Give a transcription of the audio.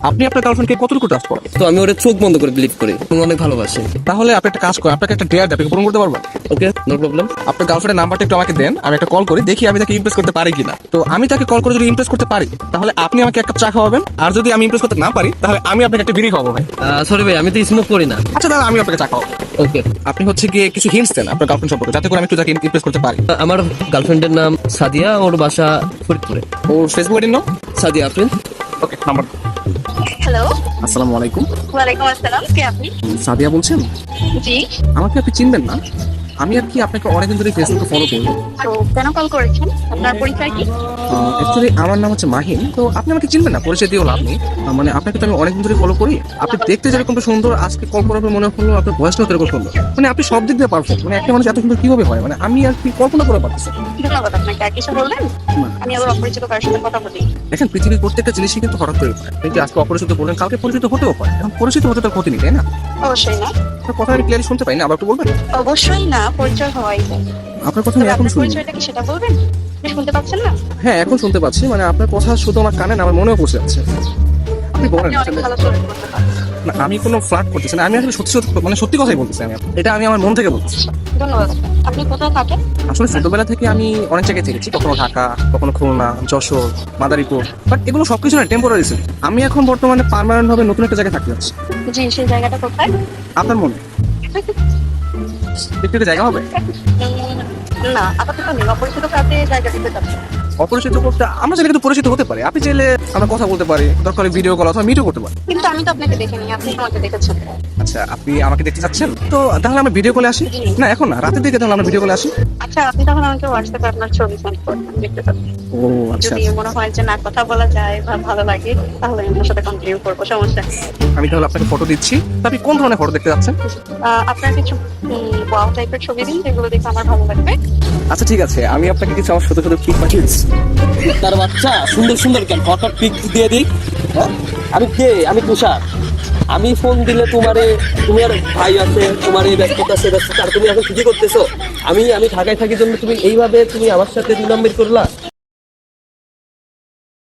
আপনি আপনার গার্লফ্রেন্ডকে কতটুকু ট্রাস্ট করেন? তো আমি ওর চোখ বন্ধ করে বিলিভ করি, আমি অনেক ভালোবাসি। তাহলে আপনি একটা কাজ করেন, আপনাকে একটা ডেয়ার দেয়, পূরণ করতে পারবেন? ওকে, নো প্রবলেম। আপনার গার্লফ্রেন্ডের নাম্বারটা একটু আমাকে দেন, আমি একটা কল করি, দেখি আমি তাকে ইমপ্রেস করতে পারি কিনা। তো আমি তাকে কল করে যদি ইমপ্রেস করতে পারি তাহলে আপনি আমাকে এক কাপ চা খাওয়াবেন, আর যদি আমি ইমপ্রেস করতে না পারি তাহলে আমি আপনাকে একটা বিড়ি খাওয়াবো ভাই। সরি ভাই, আমি তো স্মোক করি না। আচ্ছা তাহলে আমি আপনাকে চা খাওয়াবো। ওকে। আপনি হচ্ছে গিয়ে কিছু হিন্টস দেন আপনার গার্লফ্রেন্ড সম্পর্কে, যাতে করে আমি একটু তাকে ইমপ্রেস করতে পারি। আমার গার্লফ্রেন্ডের নাম সাদিয়া, ওর বাসা ফরিদপুরে। ওর ফেসবুক আইডির নাম? সাদিয়া আফরিন। ওকে, নাম্বার। হ্যালো, আসসালামু আলাইকুম। ওয়ালাইকুম আসসালাম। কে আপনি? সাদিয়া বলছেন? জি। আমাকে আপনি চিনবেন না? আমি আর কি আপনাকে অনেকদিন ধরে ফেসবুকে ফলো করি। তো কেন কল করেছেন? আপনার পরিচয় কি? অ্যাকচুয়ালি আমার নাম হচ্ছে মাহিন। তো আপনি আমাকে চিনবেন না, পরিচয় দিয়েও লাভ নেই। মানে আপনাকে তো আমি অনেকদিন ধরে ফলো করি। আপনি দেখতে যেরকম সুন্দর, আজকে কল করার পর মনে হলো আপনার ভয়েসটাও এরকম সুন্দর। মানে আপনি সব দিক দিয়ে পারফেক্ট। মানে একটা মানুষ এত সুন্দর কিভাবে হয়, মানে আমি আর কি কল্পনা করে পারতেছি না। ধন্যবাদ আপনাকে। আর কিছু বললেন? আমি আবার অপরিচিত কারোর সাথে কথা বলি। দেখেন, পৃথিবীর প্রত্যেকটা জিনিসই কিন্তু হঠাৎ করে হয়। কিন্তু আজকে অপরিচিত বললেন, কালকে পরিচিত হতেও পারে। এখন পরিচিত হতে তার ক্ষতি নেই, তাই না? অবশ্যই না। আপনার কথা আমি ক্লিয়ারলি শুনতে পাই না, আবার একটু বলবেন? অবশ্যই না, পরিচয় হওয়াই যায়। আপনার কথা আমি তবে এখন আপনার শুনি। পরিচয়টা কি সেটা বলবেন? আপনি শুনতে পাচ্ছেন না? হ্যাঁ, এখন শুনতে পাচ্ছি। মানে আপনার কথা শুধু আমার কানে না, আমার মনেও পৌঁছে যাচ্ছে। আপনি বলেন। আপনি অনেক ভালো চরিত্র করতে পারেন। না, আমি কোনো ফ্লার্ট করতেছি না, আমি আসলে সত্যি সত্যি মানে সত্যি কথাই বলতেছি। এটা আমি আমার মন থেকে বলতেছি। ধন্যবাদ। আপনি কোথায় থাকেন? আসলে ছোটবেলা থেকে আমি অনেক জায়গায় থেকেছি, কখনো ঢাকা, কখনো খুলনা, যশোর, মাদারীপুর। বাট এগুলো সবকিছু না টেম্পোরারি ছিল। আমি এখন বর্তমানে পার্মানেন্ট ভাবে নতুন একটা জায়গায় থাকতে যাচ্ছি। জি, সেই জায়গাটা কোথায়? আপনার মনে একটু জায়গা হবে? না, আপাতত নেই। অপরিচিত কাউকে জায়গা দিতে চাচ্ছি। অপরিচিত বলতে আমরা চাইলে কিন্তু পরিচিত হতে পারি। আপনি চাইলে আমরা কথা বলতে পারি, দরকার ভিডিও কল অথবা মিটও করতে পারি। কিন্তু আমি তো আপনাকে দেখিনি, আপনি আমাকে দেখেছেন। আচ্ছা, আপনি আমাকে দেখতে চাচ্ছেন? তো তাহলে আমরা ভিডিও কলে আসি। না এখন না, রাতের দিকে তাহলে আমরা ভিডিও কলে আসি। আচ্ছা, আপনি তখন আমাকে হোয়াটসঅ্যাপে আপনার ছবি সেন্ড করুন, আমি দেখতে চাচ্ছি। ও আচ্ছা, যদি মনে হয় যে না কথা বলা যায় বা ভালো লাগে তাহলে আমি আপনার সাথে কন্টিনিউ করবো, সমস্যা নেই। আমি তাহলে আপনাকে ফটো দিচ্ছি। তো আপনি কোন ধরনের ফটো দেখতে যাচ্ছেন? আপনার কিছু ওয়াও টাইপের ছবি দিন, যেগুলো দেখে আমার ভালো লাগবে। আচ্ছা ঠিক আছে, আমি আপনাকে কিছু আমার ছোট ছোট পিক পাঠিয়ে দিচ্ছি। তার বাচ্চা সুন্দর সুন্দর কেন হঠাৎ পিক দিয়ে দিই? হ্যাঁ, আমি কে? আমি তুষার। আমি ফোন দিলে তুমি আর ভাই আছে, তোমার এই ব্যস্ততা আর তুমি এখন কি করতেছো? আমি ঢাকায় থাকি জন্য তুমি এইভাবে তুমি আমার সাথে 2 নম্বর করলা।